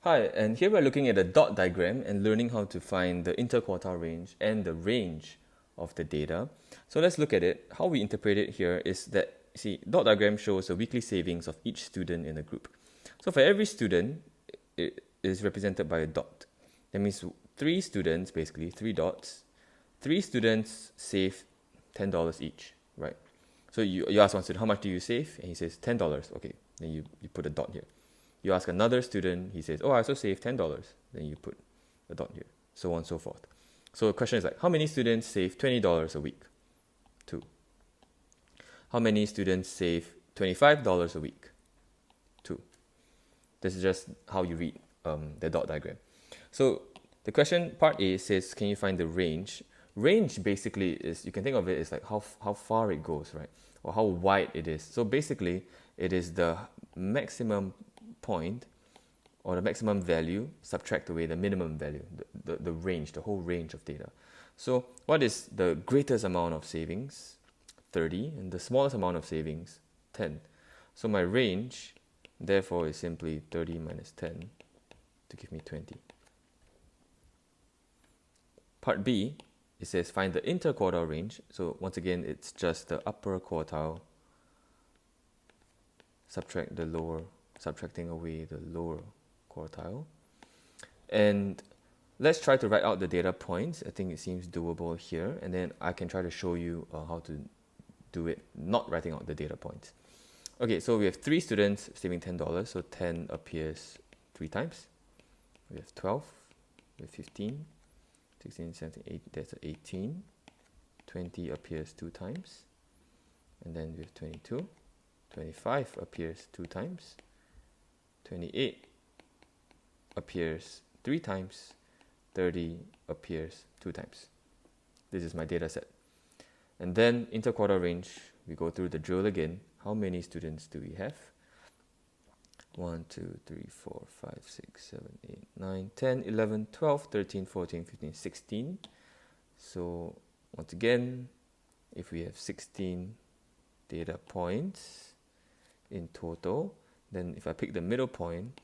Hi, and here we're looking at a dot diagram and learning how to find the interquartile range and the range of the data. So let's look at it. How we interpret it here is that, see, dot diagram shows the weekly savings of each student in a group. So for every student, it is represented by a dot. That means 3 students, basically 3 dots. 3 students save $10 each, right? So you ask one student, how much do you save? And he says $10. Okay, then you put a dot here. You ask another student, he says, oh, I also saved $10. Then you put a dot here, so on and so forth. So the question is like, how many students save $20 a week? 2. How many students save $25 a week? 2. This is just how you read the dot diagram. So the question part A says, can you find the range? Range basically is, you can think of it as like how far it goes, right? Or how wide it is. So basically, it is the maximum point or the maximum value, subtract away the minimum value, the range, the whole range of data. So what is the greatest amount of savings? 30, and the smallest amount of savings? 10. So my range, therefore, is simply 30 minus 10 to give me 20. Part B, it says find the interquartile range. So once again, it's just the upper quartile, subtracting away the lower quartile. And let's try to write out the data points. I think it seems doable here. And then I can try to show you how to do it, not writing out the data points. Okay, so we have 3 students saving $10. So 10 appears 3 times. We have 12, we have 15, 16, 17, 18, that's 18. 20 appears 2 times. And then we have 22. 25 appears 2 times. 28 appears 3 times. 30 appears 2 times. This is my data set. And then interquartile range, we go through the drill again. How many students do we have? 1, 2, 3, 4, 5, 6, 7, 8, 9, 10, 11, 12, 13, 14, 15, 16. So once again, if we have 16 data points in total, then if I pick the middle point,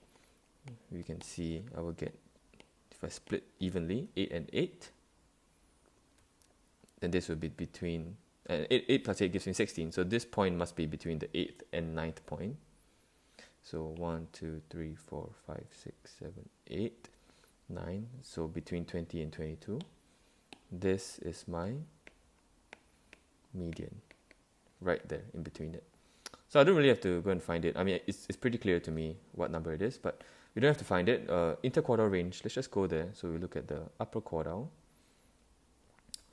we can see I will get, if I split evenly, 8 and 8, then this will be between, 8 plus 8 gives me 16, so this point must be between the 8th and 9th point. So 1, 2, 3, 4, 5, 6, 7, 8, 9, so between 20 and 22. This is my median, right there in between it. So I don't really have to go and find it. I mean, it's pretty clear to me what number it is, but we don't have to find it. Interquartile range, let's just go there. So we look at the upper quartile,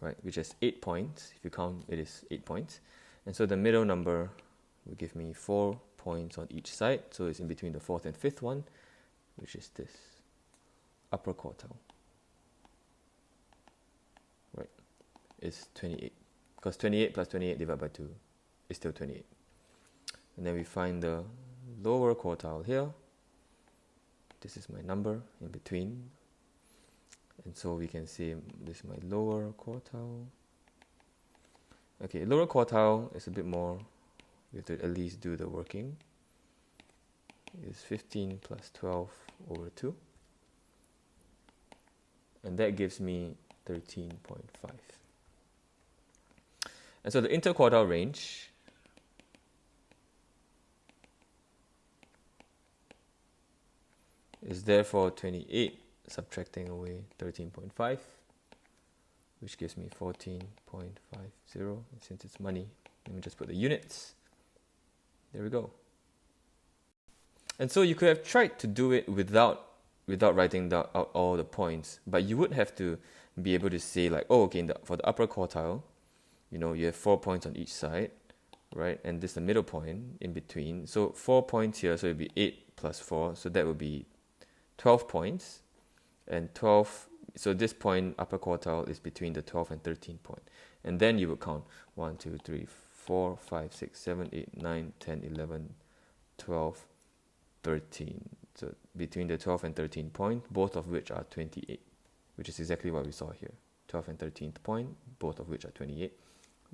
right, which has 8 points. If you count, it is 8 points. And so the middle number will give me 4 points on each side. So it's in between the 4th and 5th one, which is this, upper quartile, right, is 28. Because 28 plus 28 divided by 2 is still 28. And then we find the lower quartile here. This is my number in between. And so we can say this is my lower quartile. Okay, lower quartile is a bit more. We have to at least do the working. It's 15 plus 12 over 2. And that gives me 13.5. And so the interquartile range is therefore 28 subtracting away 13.5, which gives me 14.50. And since it's money, let me just put the units. There we go. And so you could have tried to do it without writing out all the points, but you would have to be able to say like, oh, okay, for the upper quartile, you have 4 points on each side, right? And this is the middle point in between. So 4 points here, so it would be 8 plus 4, so that would be 12 points. And 12, so this point, upper quartile, is between the 12 and 13 point. And then you would count 1, 2, 3, 4, 5, 6, 7, 8, 9, 10, 11, 12, 13. So between the 12 and 13 point, both of which are 28, which is exactly what we saw here. 12 and 13th point, both of which are 28.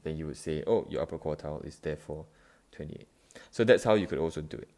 Then you would say, oh, your upper quartile is therefore 28. So that's how you could also do it.